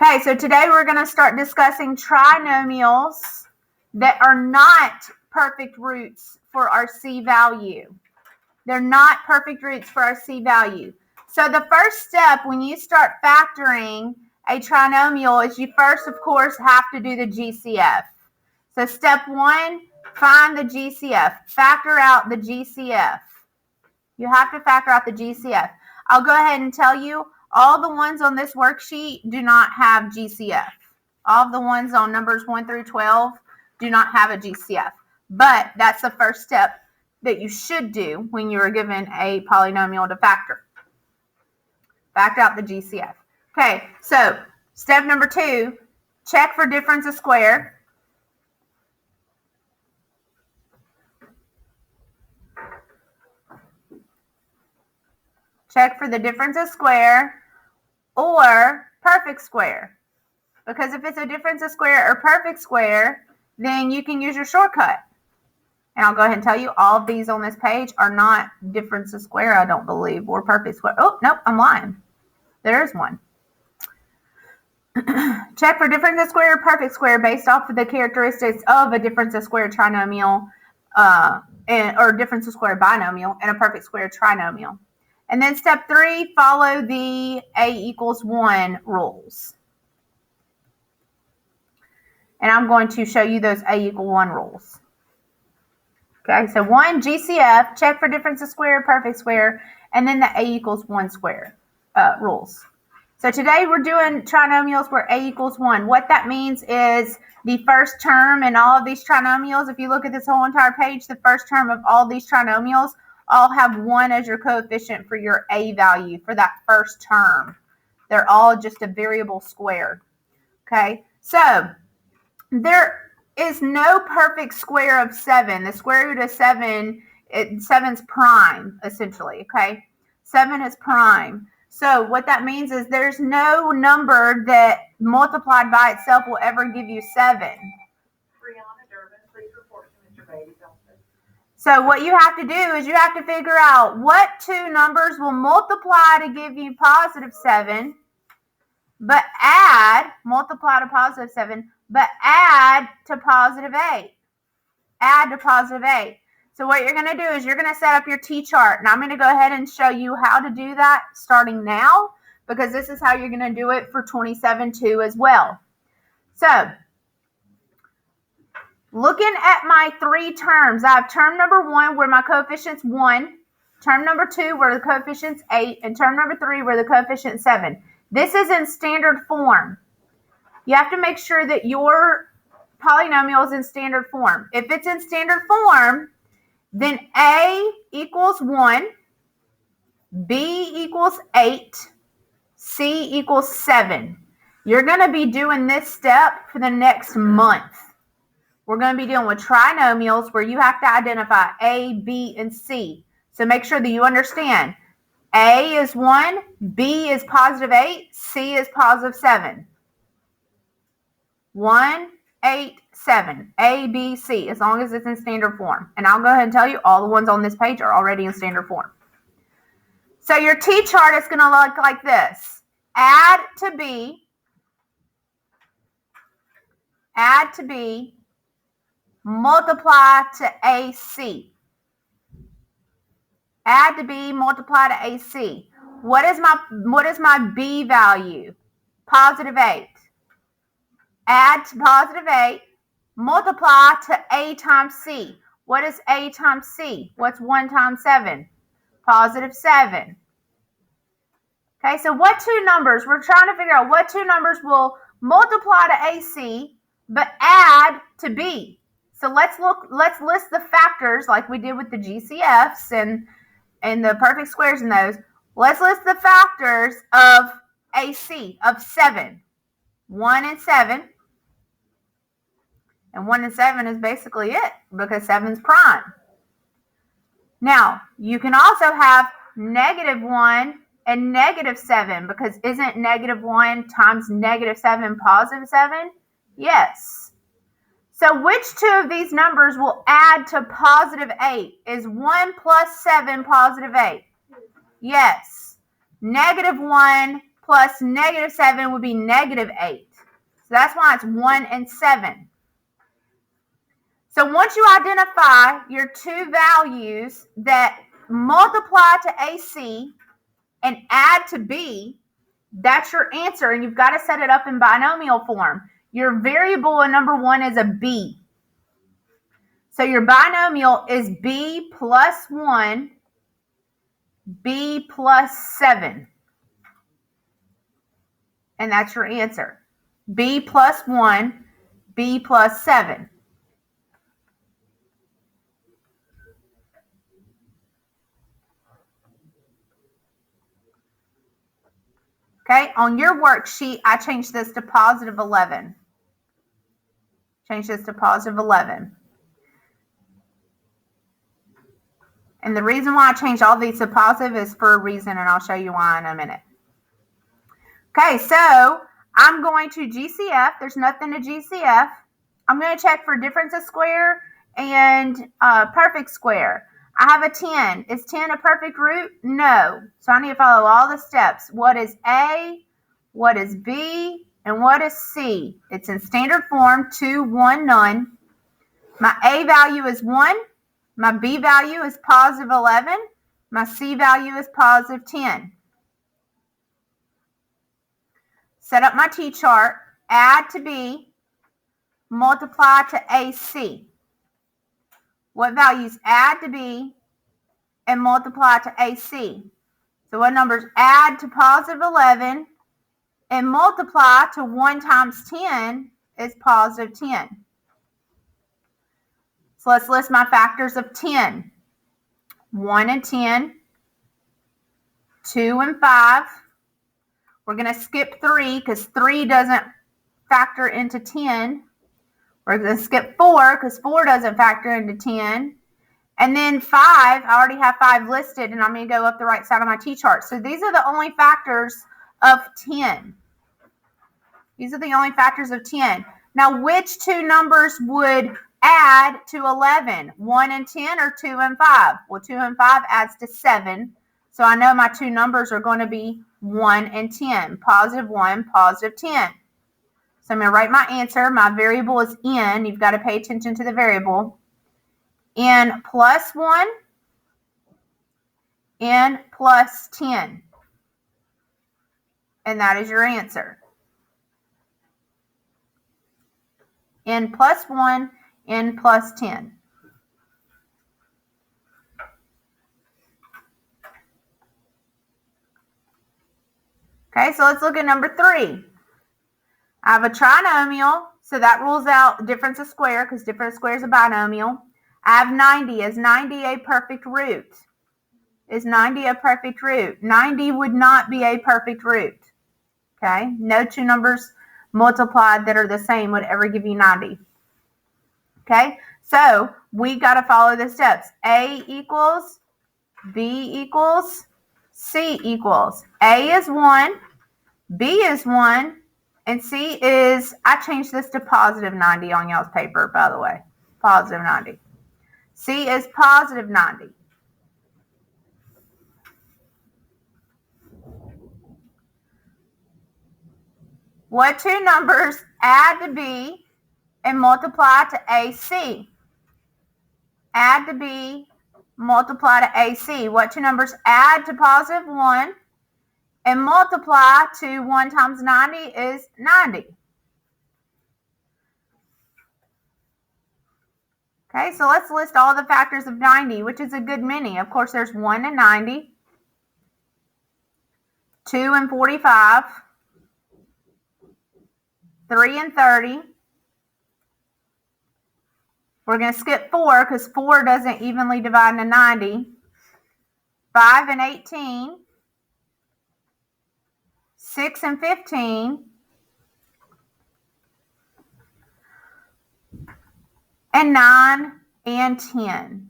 Okay, so today we're going to start discussing trinomials that are not perfect roots for our C value. They're not perfect roots for our C value. So the first step when you start factoring a trinomial is you first, of course, have to do the GCF. So step one, find the GCF. Factor out the GCF. You have to factor out the GCF. I'll go ahead and tell you, all the ones on this worksheet do not have GCF. All the ones on numbers 1 through 12 do not have a GCF. But that's the first step that you should do when you are given a polynomial to factor. Factor out the GCF. Okay, so step number 2, check for difference of square. Check for the difference of square or perfect square. Because if it's a difference of square or perfect square, then you can use your shortcut. And I'll go ahead and tell you, all of these on this page are not difference of square, I don't believe, or perfect square. Oh, nope, I'm lying. There is one. Check for difference of square or perfect square based off of the characteristics of a difference of square trinomial or difference of square binomial and a perfect square trinomial. And then step 3, follow the A equals 1 rules. And I'm going to show you those A equal 1 rules. Okay, so 1, GCF, check for difference of square, perfect square, and then the A equals 1 square rules. So today we're doing trinomials where A equals 1. What that means is the first term in all of these trinomials, if you look at this whole entire page, the first term of all these trinomials all have 1 as your coefficient for your A value for that first term. They're all just a variable square. Okay, so there is no perfect square of 7. The square root of 7, 7's prime, essentially, okay? 7 is prime. So what that means is there's no number that multiplied by itself will ever give you 7. Brianna Durbin, please report to Mr. Bailey's office. So what you have to do is you have to figure out what 2 numbers will multiply to give you positive 7, but multiply to positive 7, but add to positive 8. Add to positive 8. So what you're going to do is you're going to set up your T-chart. And I'm going to go ahead and show you how to do that starting now, because this is how you're going to do it for 27-2 as well. So looking at my 3 terms, I have term number 1 where my coefficient's 1, term number 2 where the coefficient's 8, and term number 3 where the coefficient's 7. This is in standard form. You have to make sure that your polynomial is in standard form. If it's in standard form, then A equals 1, B equals 8, C equals 7. You're going to be doing this step for the next month. We're going to be dealing with trinomials where you have to identify A, B, and C. So make sure that you understand A is 1, B is positive 8, C is positive 7. 1, 8, 7, A, B, C, as long as it's in standard form. And I'll go ahead and tell you all the ones on this page are already in standard form. So your T-chart is going to look like this. Add to B, multiply to AC. Add to B, multiply to AC. What is my B value? Positive 8. Add to positive 8, multiply to A times C. What is A times C? What's 1 times 7? Positive 7. Okay, so what 2 numbers? We're trying to figure out what 2 numbers will multiply to AC, but add to B. So let's list the factors like we did with the GCFs and the perfect squares and those. Let's list the factors of AC, of 7. 1 and 7. And 1 and 7 is basically it because 7's prime. Now, you can also have negative 1 and negative 7 because isn't negative 1 times negative 7 positive 7? Yes. So which 2 of these numbers will add to positive 8? Is 1 plus 7 positive 8? Yes. Negative 1 plus negative 7 would be negative 8. So that's why it's 1 and 7. So once you identify your two values that multiply to AC and add to B, that's your answer, and you've got to set it up in binomial form. Your variable in number 1 is a B. So your binomial is B plus 1, B plus 7. And that's your answer. B plus 1, B plus 7. Okay, on your worksheet, I changed this to positive 11. Change this to positive 11. And the reason why I changed all these to positive is for a reason, and I'll show you why in a minute. Okay, so I'm going to GCF. There's nothing to GCF. I'm going to check for difference of square and perfect square. I have a 10. Is 10 a perfect root? No. So I need to follow all the steps. What is A? What is B? And what is C? It's in standard form, 2, 1, none. My A value is 1. My B value is positive 11. My C value is positive 10. Set up my T-chart. Add to B. Multiply to AC. What values add to B and multiply to AC? So what numbers add to positive 11 and multiply to 1 times 10 is positive 10. So let's list my factors of 10. 1 and 10, 2 and 5. We're going to skip 3 because 3 doesn't factor into 10. We're going to skip 4 because 4 doesn't factor into 10. And then 5, I already have 5 listed, and I'm going to go up the right side of my T-chart. So these are the only factors of 10. These are the only factors of 10. Now, which two numbers would add to 11? 1 and 10 or 2 and 5? Well, 2 and 5 adds to 7. So I know my two numbers are going to be 1 and 10. Positive 1, positive 10. So I'm going to write my answer. My variable is n. You've got to pay attention to the variable. N plus 1, n plus 10. And that is your answer. N plus 1, n plus 10. Okay, so let's look at number 3. I have a trinomial, so that rules out difference of square because difference of square is a binomial. I have 90. Is 90 a perfect root? Is 90 a perfect root? 90 would not be a perfect root. Okay, no two numbers multiplied that are the same would ever give you 90. Okay, so we got to follow the steps. A equals, B equals, C equals. A is 1, B is 1, and C is, I changed this to positive 90 on y'all's paper, by the way. Positive 90. C is positive 90. What two numbers add to B and multiply to AC? Add to B, multiply to AC. What two numbers add to positive 1 and multiply to 1 times 90 is 90. Okay, so let's list all the factors of 90, which is a good many. Of course, there's 1 and 90, 2 and 45, 3 and 30. We're going to skip 4 because 4 doesn't evenly divide into 90. 5 and 18, 6 and 15, and 9 and 10.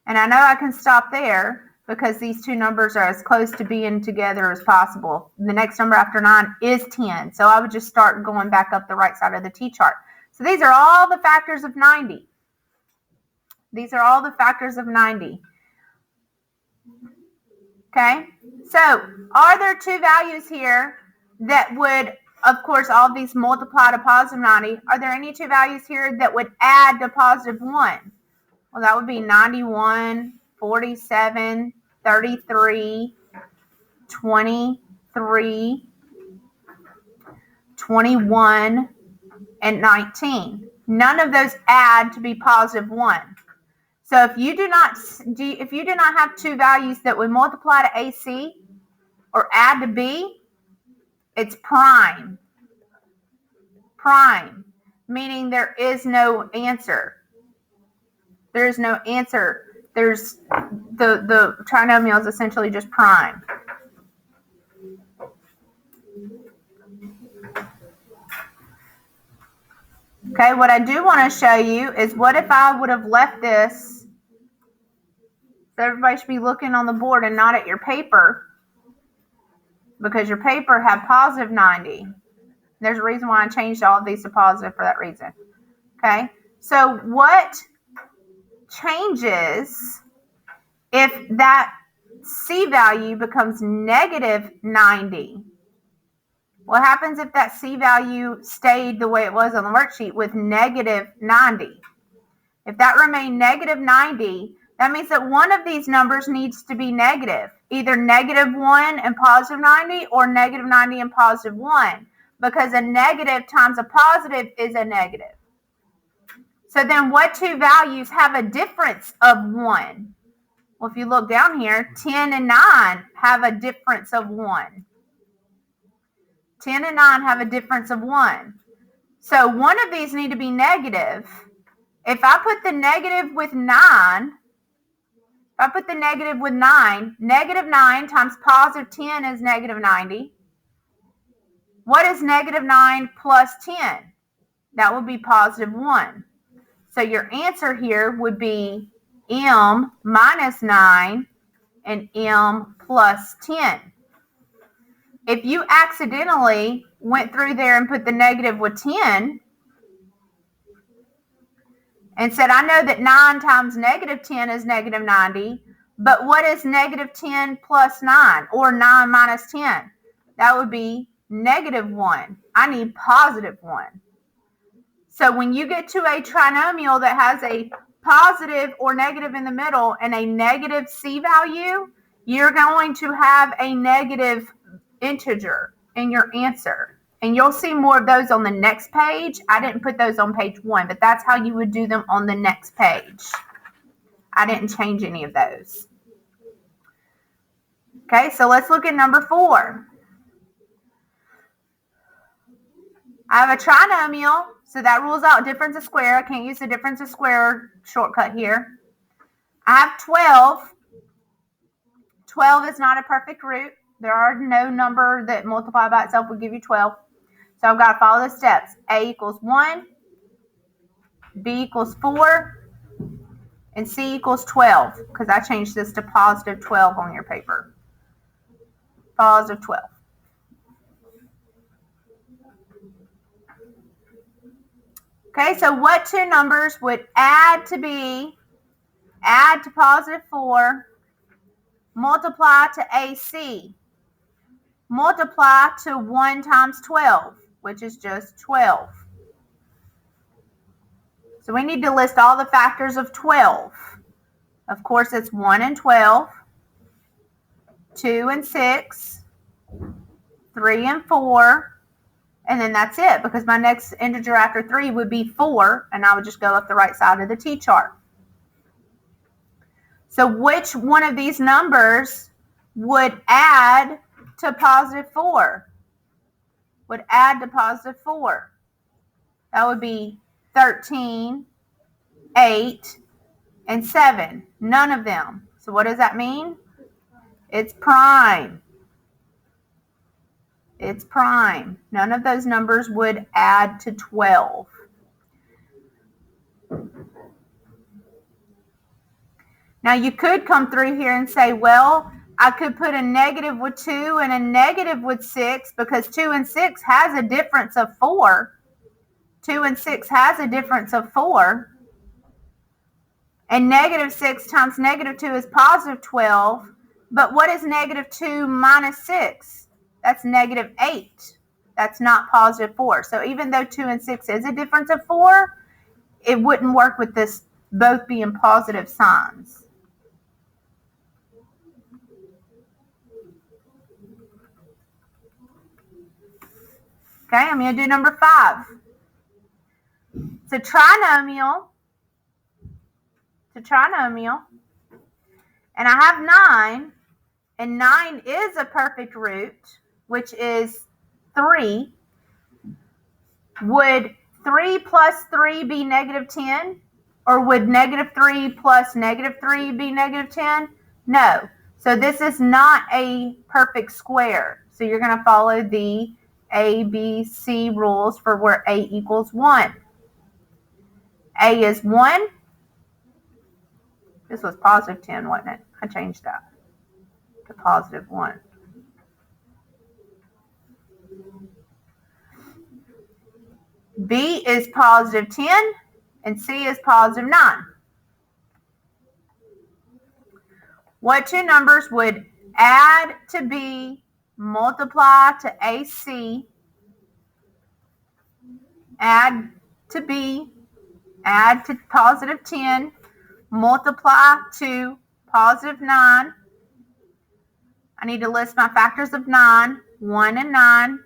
And I know I can stop there because these two numbers are as close to being together as possible. The next number after 9 is 10. So I would just start going back up the right side of the T-chart. So these are all the factors of 90. These are all the factors of 90. Okay, so are there two values here that would, of course, all of these multiply to positive 90. Are there any two values here that would add to positive 1? Well, that would be 91, 47, 33, 23, 21, and 19. None of those add to be positive 1. So if you do not have two values that would multiply to AC or add to B, it's prime. Prime, meaning there is no answer. There is no answer. There's the trinomial is essentially just prime. Okay, what I do want to show you is what if I would have left this. So everybody should be looking on the board and not at your paper, because your paper had positive 90. There's a reason why I changed all of these to positive for that reason. Okay, so what changes if that C value becomes negative 90? What happens if that C value stayed the way it was on the worksheet with negative 90? If that remained negative 90, that means that one of these numbers needs to be negative, either negative 1 and positive 90 or negative 90 and positive 1, because a negative times a positive is a negative. So then what two values have a difference of 1? Well, if you look down here, 10 and 9 have a difference of 1. 10 and 9 have a difference of 1. So one of these need to be negative. If I put the negative with 9, negative 9 times positive 10 is negative 90. What is negative 9 plus 10? That would be positive 1. So your answer here would be M minus 9 and M plus 10. If you accidentally went through there and put the negative with 10 and said, I know that 9 times negative 10 is negative 90, but what is negative 10 plus 9 or 9 minus 10? That would be negative 1. I need positive 1. So when you get to a trinomial that has a positive or negative in the middle and a negative C value, you're going to have a negative integer in your answer. And you'll see more of those on the next page. I didn't put those on page 1, but that's how you would do them on the next page. I didn't change any of those. Okay, so let's look at number 4. I have a trinomial, so that rules out difference of square. I can't use the difference of square shortcut here. I have 12. 12 is not a perfect root. There are no number that multiply by itself would give you 12. So I've got to follow the steps. A equals 1, B equals 4, and C equals 12, because I changed this to positive 12 on your paper. Positive 12. Okay, so what two numbers would add to positive 4, multiply to AC, multiply to 1 times 12, which is just 12. So we need to list all the factors of 12. Of course, it's 1 and 12, 2 and 6, 3 and 4, and then that's it, because my next integer after 3 would be 4, and I would just go up the right side of the T-chart. So which one of these numbers would add to positive 4? Would add to positive 4? That would be 13, 8, and 7. None of them. So what does that mean? It's prime. It's prime. None of those numbers would add to 12. Now you could come through here and say, well, I could put a negative with 2 and a negative with 6, because 2 and 6 has a difference of 4. 2 and 6 has a difference of 4. And negative 6 times negative 2 is positive 12. But what is negative 2 minus 6? That's negative 8. That's not positive 4. So even though 2 and 6 is a difference of 4, it wouldn't work with this both being positive signs. Okay, I'm going to do number 5. It's a trinomial. And I have 9. And 9 is a perfect root, which is 3. Would 3 plus 3 be negative 10? Or would negative 3 plus negative 3 be negative 10? No. So this is not a perfect square. So you're going to follow the A, B, C rules for where A equals 1. A is 1. This was positive 10, wasn't it? I changed that to positive 1. B is positive 10, and C is positive 9. What two numbers would add to B, multiply to AC, add to B, add to positive 10, multiply to positive 9. I need to list my factors of 9, 1 and 9.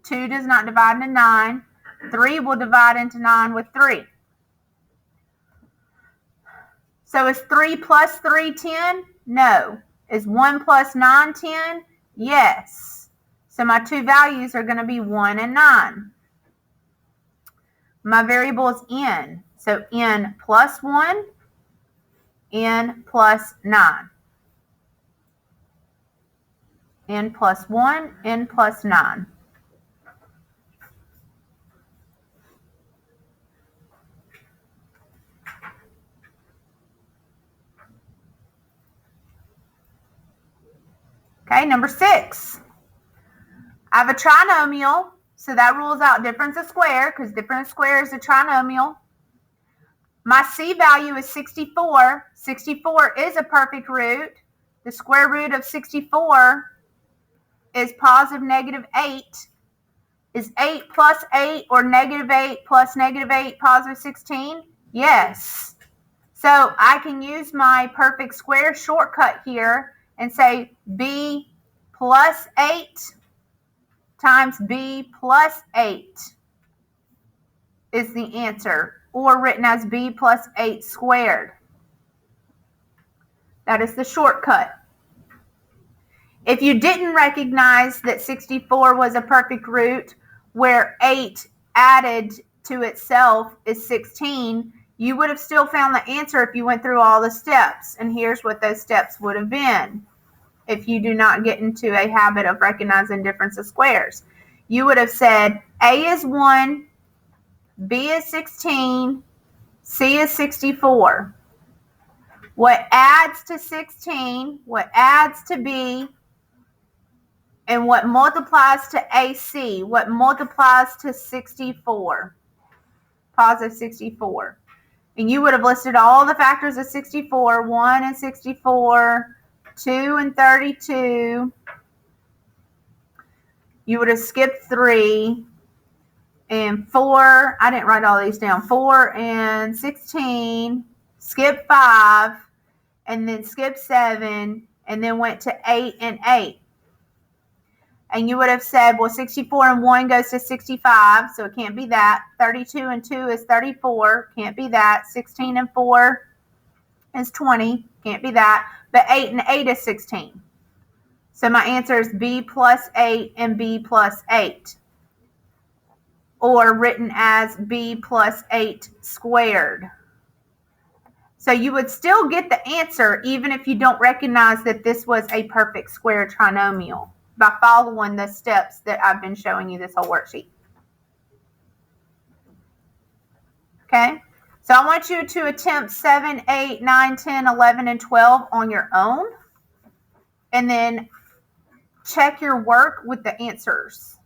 2 does not divide into 9. 3 will divide into 9 with 3. So is 3 plus 3 10? No. Is 1 plus 9 10? Yes. So my two values are going to be 1 and 9. My variable is n. So n plus 1, n plus 9. N plus 1, n plus 9. Okay, number 6. I have a trinomial, so that rules out difference of square because difference of square is a trinomial. My C value is 64. 64 is a perfect root. The square root of 64 is positive negative 8. Is 8 plus 8 or negative 8 plus negative 8 positive 16? Yes. So I can use my perfect square shortcut here and say B plus 8 times B plus 8 is the answer, or written as B plus 8 squared. That is the shortcut. If you didn't recognize that 64 was a perfect root where 8 added to itself is 16, you would have still found the answer if you went through all the steps. And here's what those steps would have been if you do not get into a habit of recognizing difference of squares. You would have said A is 1, B is 16, C is 64. What adds to 16, what adds to B, and what multiplies to AC, what multiplies to 64, positive 64. And you would have listed all the factors of 64, 1 and 64, 2 and 32. You would have skipped 3 and 4. I didn't write all these down. 4 and 16, skip 5, and then skip 7, and then went to 8 and 8. And you would have said, well, 64 and 1 goes to 65, so it can't be that. 32 and 2 is 34, can't be that. 16 and 4 is 20, can't be that. But 8 and 8 is 16. So my answer is B plus 8 and B plus 8. Or written as B plus 8 squared. So you would still get the answer even if you don't recognize that this was a perfect square trinomial by following the steps that I've been showing you this whole worksheet. Okay, so I want you to attempt 7, 8, 9, 10, 11, and 12 on your own, and then check your work with the answers.